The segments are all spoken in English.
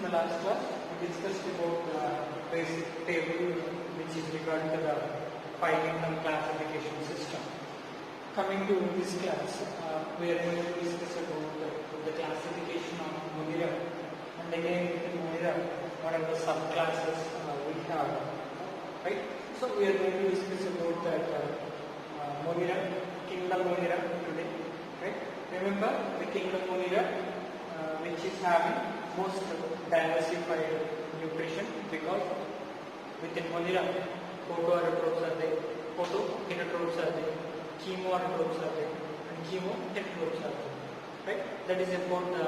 the last class, we discussed about the basic table which is regarding to the filing and classification system. Coming to this class, we are going to discuss about the classification of Monera, and again within Monera, what are the subclasses we have, right? So we are going to discuss about that Monera, Kingdom Monera today, right? Remember the Kingdom Monera, which is having most diversified nutrition, because within Monera, photoautotrophs are there, photoheterotrophs are there, chemoautotrophs are there, and chemoheterotrophs are there, right? That is about the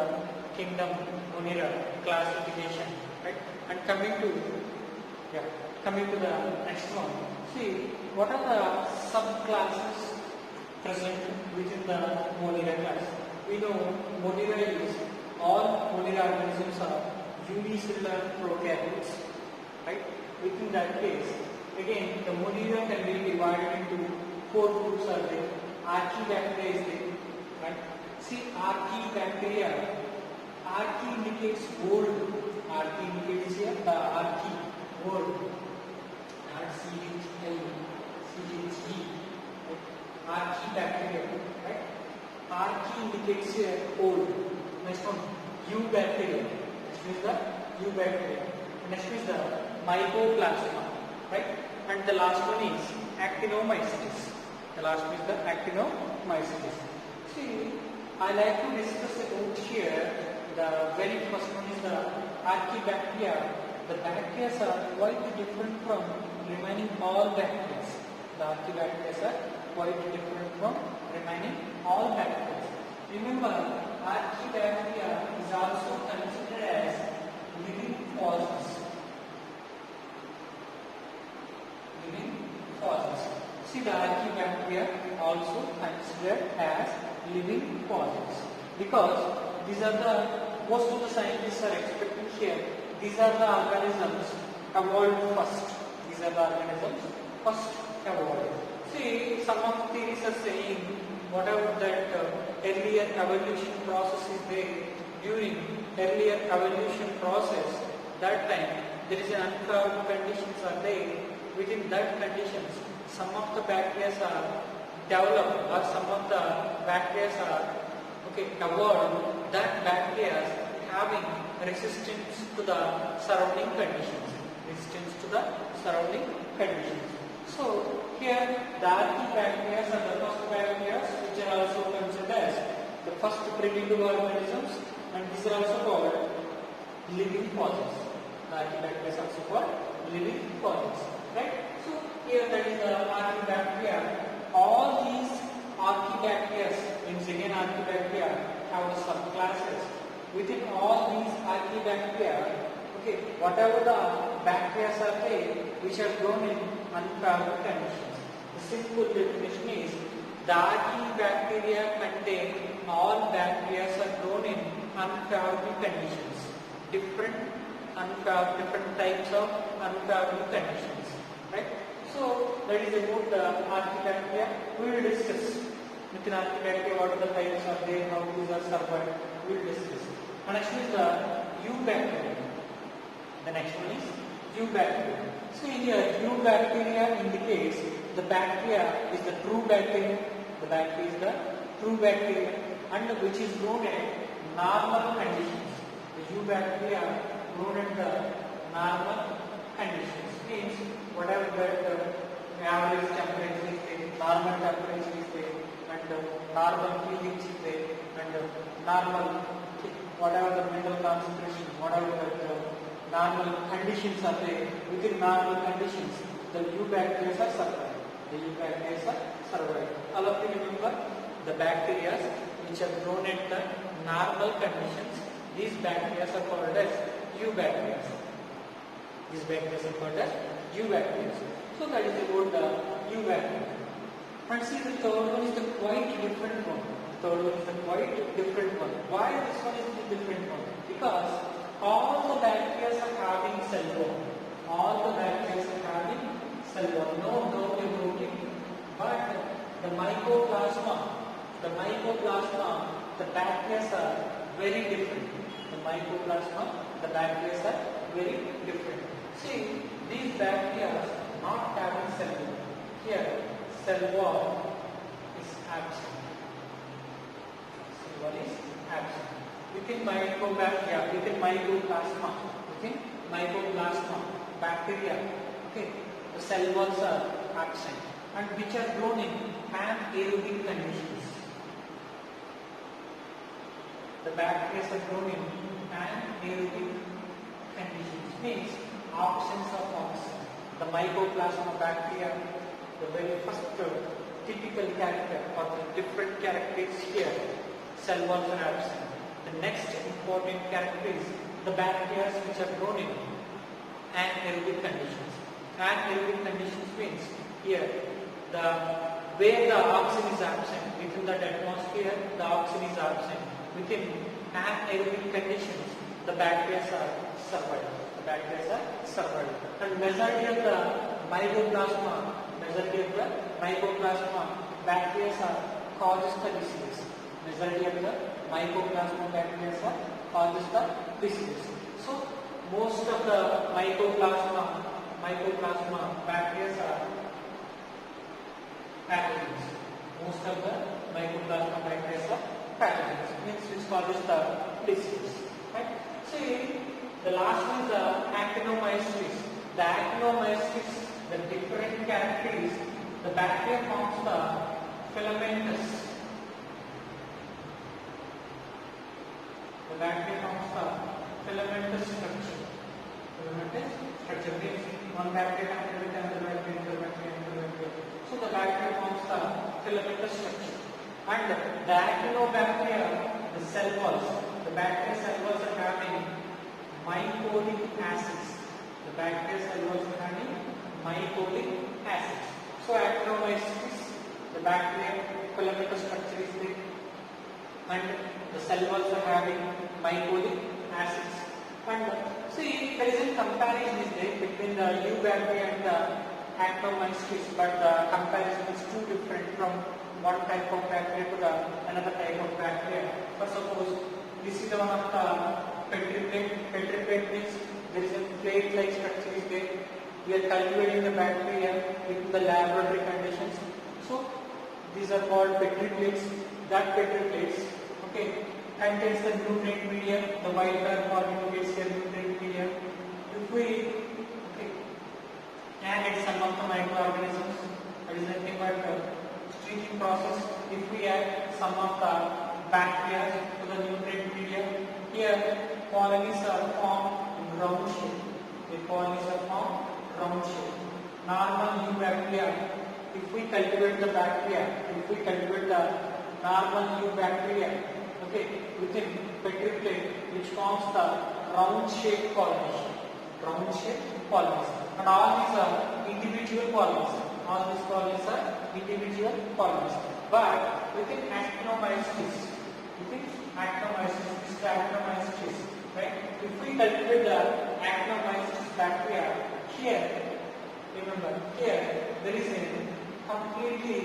Kingdom Monera classification, right? And coming to the next one, see what are the subclasses present within the Monera class. We know Monera is all Monera organisms are unicellular prokaryotes, right? Within that case, again the Monera can be divided into four groups are there. Archaebacteria is there, right? See, Archaebacteria, archae indicates gold. Archae indicates here the archae, gold. R-C-H-L-C-H-E. Archaebacteria, right? Archae indicates here old. Next one, eubacteria. Next is the eubacteria. Next is the mycoplasma, right? And the last one is actinomycetes. The last one is the actinomycetes. See, I like to discuss about here. The very first one is the Archaebacteria. The bacteria are quite different from remaining all bacteria. The Archaebacteria are quite different from remaining all bacteria. Remember, Archaebacteria is also considered as living fossils. Living fossils. See, the Archaebacteria also considered as living fossils, because these are the most of the scientists are expecting here. These are the organisms evolved first. These are the organisms first evolved. See, some of the theories are saying whatever that earlier evolution process is there, during earlier evolution process, that time there is an unfavorable conditions are there. Within that conditions, some of the bacteria are developed, or some of the bacteria are evolved. That bacteria having resistance to the surrounding conditions. Resistance to the surrounding conditions. So here the Archaebacteria are the first bacteria which are also considered as the first primitive organisms, and these are also called living fossils. The Archaebacteria are also called living fossils, right? So here that is the Archaebacteria. All these Archaebacteria, means again Archaebacteria have subclasses. Within all these Archaebacteria, whatever the bacteria are there which are grown in unfavorable conditions. The simple definition is the Archaebacteria contain all bacteria are grown in unfavorable conditions. Different types of unfavorable conditions, right? So that is about the Archaebacteria. We will discuss within Archaebacteria what are the types are there, how these are survived. We will discuss. And next is the eubacteria. The next one is eubacteria. So here eubacteria indicates the bacteria is the true bacteria. The bacteria is the true bacteria, and which is grown at normal conditions. The eubacteria grown at the normal conditions means whatever that average temperature is there, normal temperature is there, and normal pH is there, and normal whatever the mineral concentration, whatever the normal conditions are there, within normal conditions, the eubacteria are survived. The eubacteria are survived. All of you remember the bacteria which are grown at the normal conditions. These bacteria are called as eubacteria. These bacteria are called as eubacteria. So that is about the eubacteria. And see, the third one is the quite different one. Third one is the quite different one. Why this one is the different one? Because all the bacteria are having cell wall. All the bacteria are having cell wall. No doubt about it. But the mycoplasma, the bacteria are very different. The mycoplasma the bacteria are very different. See, these bacteria not having cell wall. Here, cell wall is absent. Cell wall is absent. Within mycobacteria, within mycoplasma, bacteria, okay, the cell walls are absent and which are grown in anaerobic conditions. The bacteria are grown in anaerobic conditions, means absence of oxygen. The mycoplasma bacteria, the very first typical character or the different characteristics here, cell walls are absent. The next important character is the bacteria which are grown in anaerobic conditions. Anaerobic conditions means here where the oxygen is absent, within the atmosphere the oxygen is absent. Within anaerobic conditions the bacteria are survived. And majority of the mycoplasma bacteria are causes the disease. Majority of the mycoplasma bacteria causes the disease. So most of the mycoplasma bacteria are pathogens. Most of the mycoplasma bacteria are pathogens, means which causes the disease. Right? See, the last one is the actinomycetes. The actinomycetes, the different characteristics, the bacteria forms the filamentous. The bacteria forms the filamentous structure. Filamentous structure means one bacteria connected with another bacteria. So the bacteria forms the filamentous structure. And the actinobacteria, the cell walls, the bacteria cell walls are having mycolic acids. The bacteria cell walls are having mycolic acids. So actinomycetes, the bacteria filamentous structure is there, and the cell walls are having mycolic acids. And see, there is a comparison is there between the eubacteria and the actinomycetes, but the comparison is too different from one type of bacteria to the another type of bacteria. For suppose this is one of the Petri plate. Petri plate means there is a plate-like structure is there. We are cultivating the bacteria in the laboratory conditions. So these are called Petri plates. That Petri plates, okay, contains the nutrient medium. The white color part indicates the nutrient medium. If we add some of the microorganisms, that is nothing but streaking process. If we add some of the bacteria to the nutrient medium, here colonies are formed in round shape. The colonies are formed round shape. Normal eubacteria, if we cultivate the normal eubacteria, okay, within Petri plate, which forms the round shape colonies. And all these are individual colonies. But within actinomycetes, right? If we cultivate the actinomycetes bacteria, here, remember, here there is a completely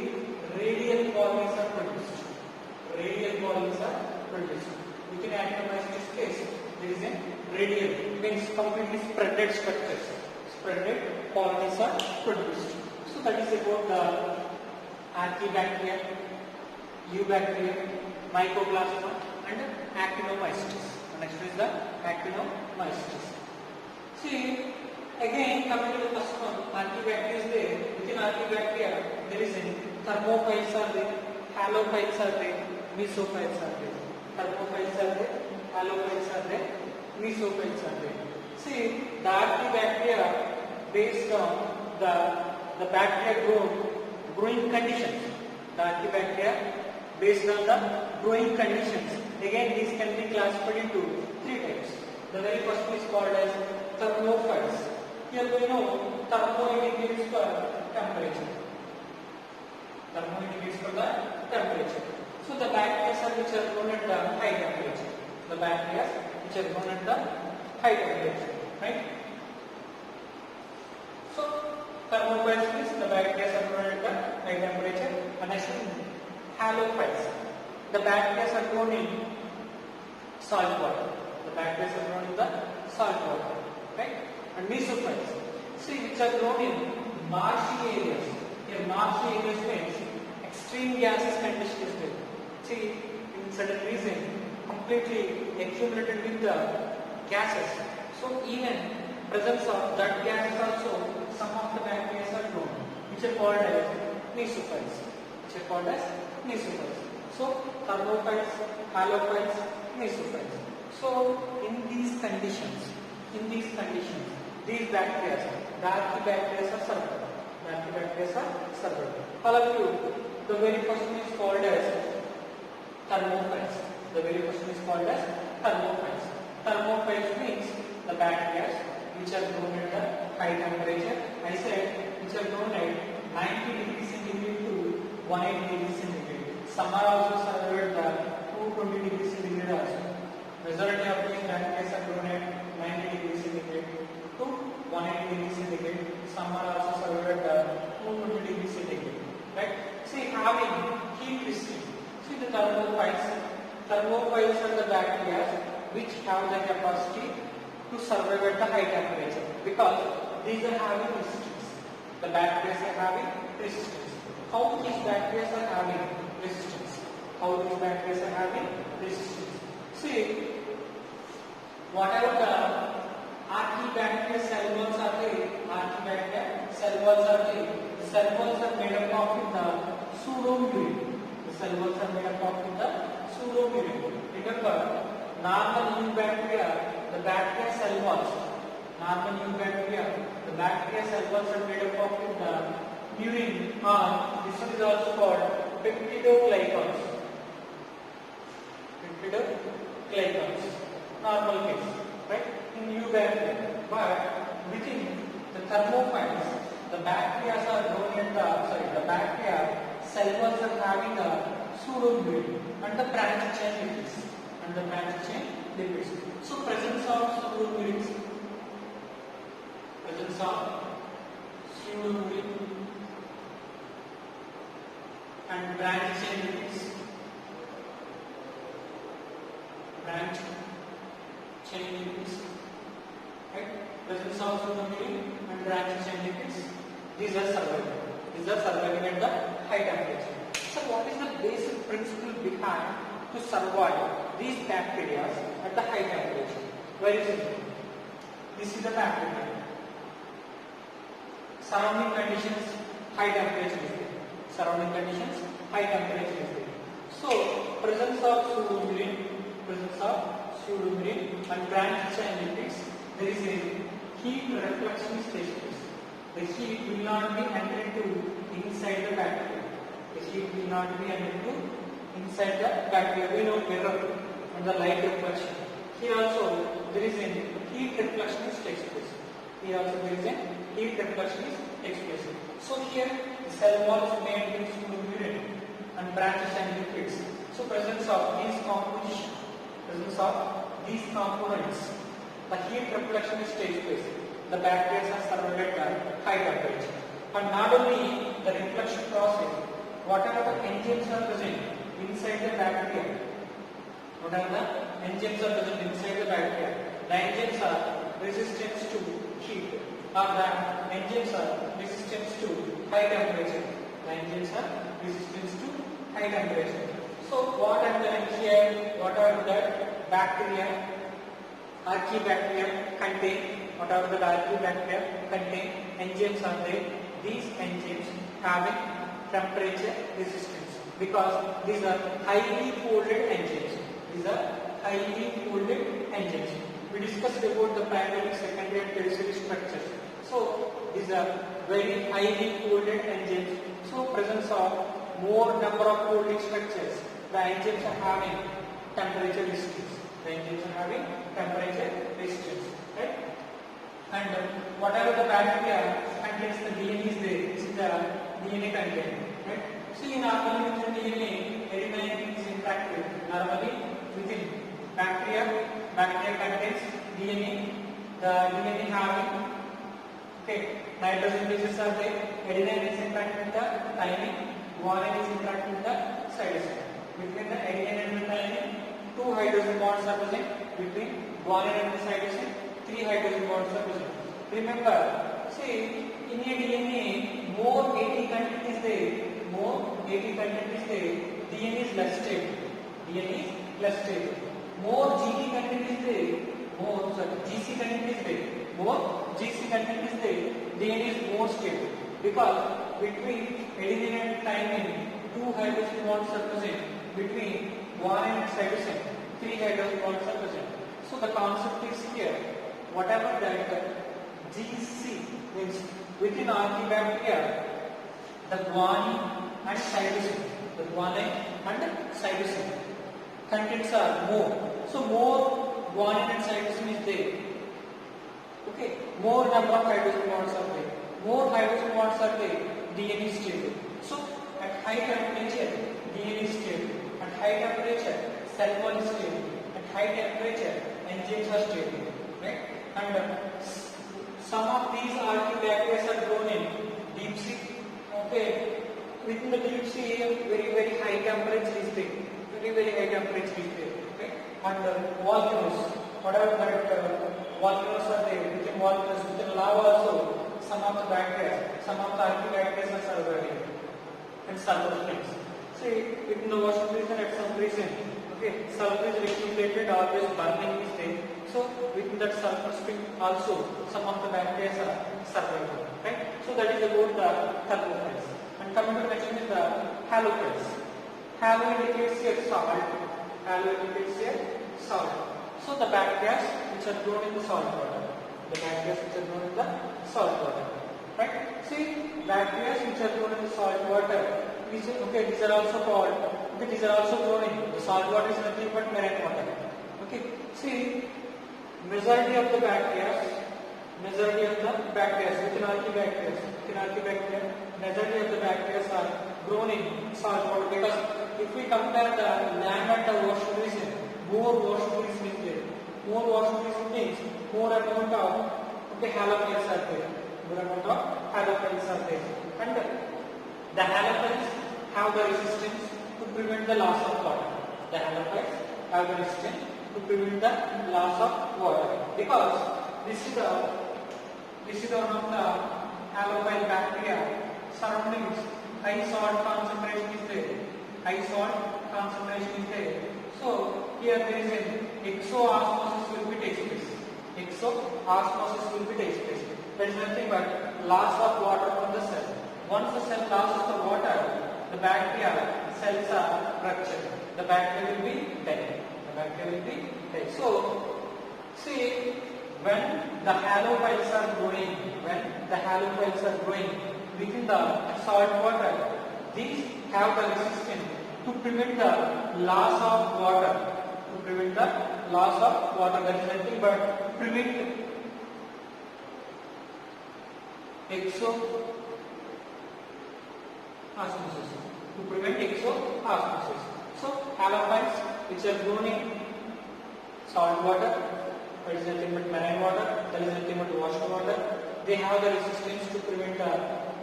radial colonies are produced. Within actinomycetes case, there is a radial, means completely spreaded structures. Spreaded colonies are produced. So that is about the archaebacteria, eubacteria, mycoplasma and actinomycetes. Next is the actinomycetes. See, again coming to the first one, archaebacteria is there. Within archaebacteria, there is a thermophiles are there, halophiles are there, mesophiles are there. Thermophiles are there, halophiles are there, mesophiles are there. See, the archaebacteria based on the bacteria growing conditions. The archaebacteria based on the growing conditions. Again, these can be classified into three types. The very first is called as thermophiles. Here we know thermo indicates for temperature. So the bacteria which are grown at the high temperature. Right? So thermophiles means the bacteria are grown at the high temperature. And next is halophiles. The bacteria are grown in salt water. salt water, right? And mesophytes, see, which are grown in marshy areas. Here marshy areas means extreme gaseous condition is there. See, in certain region completely accumulated with the gases. So even presence of that gases also, some of the bacteria are grown, which are called as mesophytes. Which are called as mesophytes. So thermophytes, halophytes, mesophytes. So in these conditions, these bacteria, the archaebacteria are survived. All of you, the very first one is called as thermophytes. Thermophytes means the bacteria which are grown at the high temperature. I said which are grown at 90 degrees centigrade to 180 degrees centigrade. Some are also survived at 220 degrees centigrade also. Majority of these bacteria are grown at 90 degrees centigrade to 180 degrees centigrade. Some are also survived at 220 degrees centigrade. Right? See, having heat resistant. See the thermophytes. Thermophytes are the bacteria which have the capacity to survive at the high temperature because these are having resistance. The bacteria are having resistance. How these bacteria are having resistance? See, whatever the archaebacteria cell walls are there, the cell walls are made up of the pseudomurine. Remember, normal eubacteria, the bacteria cell walls are made up of the urine, or this one is also called peptidoglycans. Normal case, right? In eubacteria, but within the thermophytes, the bacteria are grown at the bacteria cell walls are having the pseudomurine and the branch chain lipids. So presence of pseudomurine and branch chain lipids. Right? Presence of pseudomurine and branch chain lipids. These are surviving at the high temperature. So what is the basic principle behind to survive these bacteria at the high temperature? Very simple. This is the bacteria. Surrounding conditions, high temperature is there. So presence of pseudomurine and branch chain lipids, there is a heat reflection stage. The heat will not be entered to inside the bacteria. We know mirror and the light reflection. Here also there is a heat reflection takes place. So here the cell wall is made with pseudomurine and branches and lipids. So presence of these components, the heat reflection takes place. The bacteria are survived at high temperature. And not only the reflection process, whatever the enzymes are present inside the bacteria, the enzymes are resistant to heat, or the enzymes are resistant to high temperature. So what I am telling here, whatever the bacteria, archaebacteria contain, enzymes are there. These enzymes having temperature resistance because these are highly folded enzymes. We discussed about the primary, secondary and tertiary structures. So these are very highly folded enzymes. So presence of more number of folding structures, the enzymes are having temperature resistance. Right? And whatever the bacteria contains the DNA is there. This is the DNA content. Right? So normally within DNA, adenine is interactive. Normally within bacteria contains DNA. The DNA having nitrogen bases are there. Adenine is interacting with the thymine. Guanine is interacting with the cytosine. Between the adenine and the thymine, two hydrogen bonds are present between guanine and the cytosine. 3 hydrogen bonds are present. Remember, see, in a DNA, more AT content is there, DNA is less stable. More GC content is there, more GC content is there, DNA is more stable. Because between adenine and thymine, 2 hydrogen bonds are present. Between guanine and cytosine, 3 hydrogen bonds are present. So the concept is here. Whatever that GC means within Archaebacteria, the guanine and cytosine, contents are more. So more guanine and cytosine is there. Okay, more number of hydrogen bonds are there. More hydrogen bonds are there, DNA is stable. So at high temperature, DNA is stable. At high temperature, cell wall is stable. At high temperature, enzymes are stable. Right? And some of these archaebacteria are grown in deep sea. Okay, within the deep sea, very high temperature is there. Very high temperature is there. Okay, and volcanoes, whatever that volcanoes are there, within volcanoes, within lava also. Some of the archaebacteria are surviving, and sulfur springs. See, within the ocean region, at some region, okay, sulfur is accumulated, always burning is there. So within that sulfur spring also, some of the bacteria are surviving. Right? So that is about the thermophils. And coming to next is the halophils. Halo indicates here salt. So the bacteria which are grown in the salt water. Right? See, bacteria which are grown in the salt water. These are also called. Okay, these are also grown in the salt water is nothing but marine water. Okay, see, majority of the bacteria within archaebacteria, majority of the bacteria are grown in salt water, because if we compare the land and the ocean region, more ocean region is there. More ocean region means more amount of halophils are there. And the halophils have the resistance to prevent the loss of water. Because this is one of the halophile bacteria surroundings. High salt concentration is there. So here there is an exoosmosis will be takes place. There is nothing but loss of water from the cell. Once the cell loses the water, the bacteria cells are ruptured. The bacteria will be dead. So see, when the halophils are growing within the salt water, these have the resistance to prevent the loss of water. That is nothing but prevent exoosmosis. So halophils which are grown in salt water, that is nothing but marine water, that is nothing but ocean water, they have the resistance to prevent the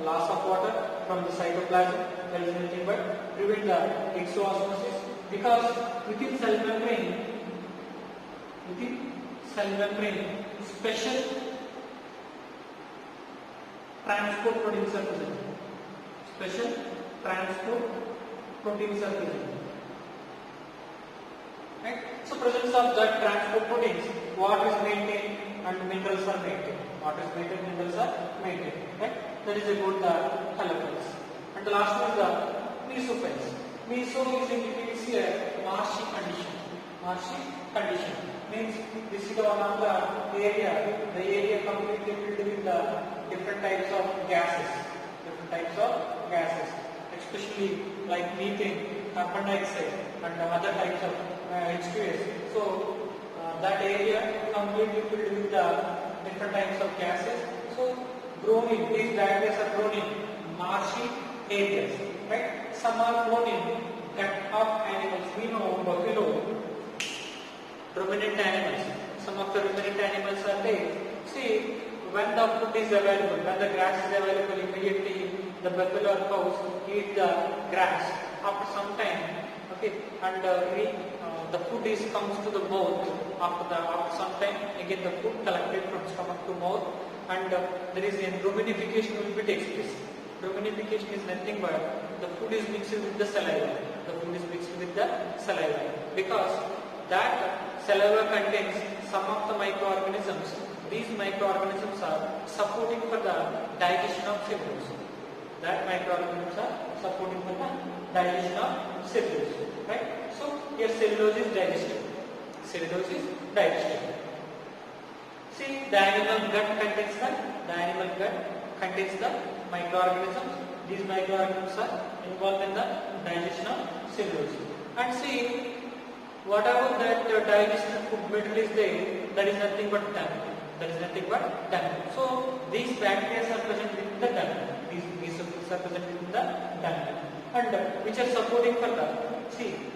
loss of water from the cytoplasm, that is nothing but prevent the exoosmosis, because within cell membrane special transport proteins are present. Right? So presence of that transport proteins, water is maintained and minerals are maintained. Right? That is about the halophils. And the last one is the mesophils. Meso is indicates here marshy condition. Means this is one of the area completely filled with the different types of gases, especially like methane, carbon dioxide, and other types of H2S. So that area completely filled with the different types of gases. So these bacteria are grown in marshy areas. Right? Some are grown in gut of animals. We know buffalo, ruminant animals. Some of the ruminant animals are there. See, when the food is available, when the grass is available, immediately the buffalo or cows eat the grass. After some time, okay, and the food is comes to the mouth. After some time, again the food collected from stomach to mouth, and there is a ruminification will be takes place. Ruminification is nothing but the food is mixed with the saliva. The food is mixed with the saliva because that saliva contains some of the microorganisms. These microorganisms are supporting for the digestion of cellulose. That microorganisms are supporting for the digestion of cellulose. Right? So here cellulose is digested. Cellulose is digested. See, the animal gut contains the microorganisms. These microorganisms are involved in the digestion of cellulose. And see, whatever that digested food material is there, that is nothing but dung. So these bacteria are present within the dung. These mesophils are present within the dung, and which are supporting for the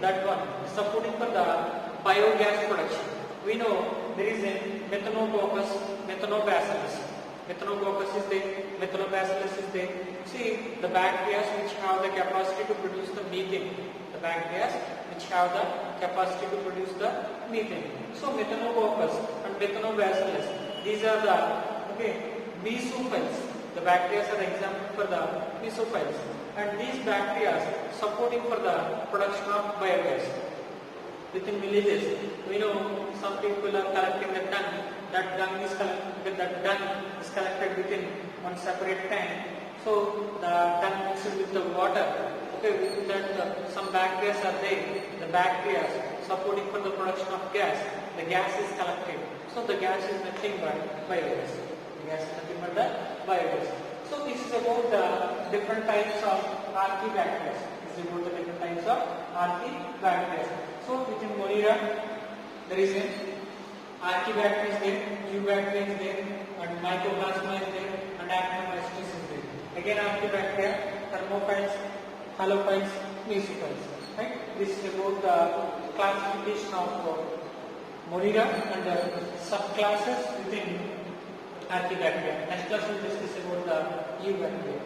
that one is supporting for the biogas production. We know there is a Methanococcus, Methanobacillus. Methanococcus is there, Methanobacillus is there. See, the bacteria which have the capacity to produce the methane. The bacteria which have the capacity to produce the methane. So Methanococcus and Methanobacillus, these are the mesophils. The bacteria are the example for the mesophils, and these bacteria supporting for the production of biogas. Within villages, we know some people are collecting the dung. That dung is collected within one separate tank. So the dung mixed with the water. Okay, with that some bacteria are there. The bacteria supporting for the production of gas. The gas is collected. So the gas is nothing but biogas. So this is about the different types of archaebacteria. So within Monera, there is an archaebacteria is there, eubacteria is there, and mycoplasma is there, and actinomycetes is there. Again, archaebacteria, thermophiles, halophiles, mesophils. Right? This is about the classification of Monera and the subclasses within archaebacteria. Next class we will discuss about the eubacteria.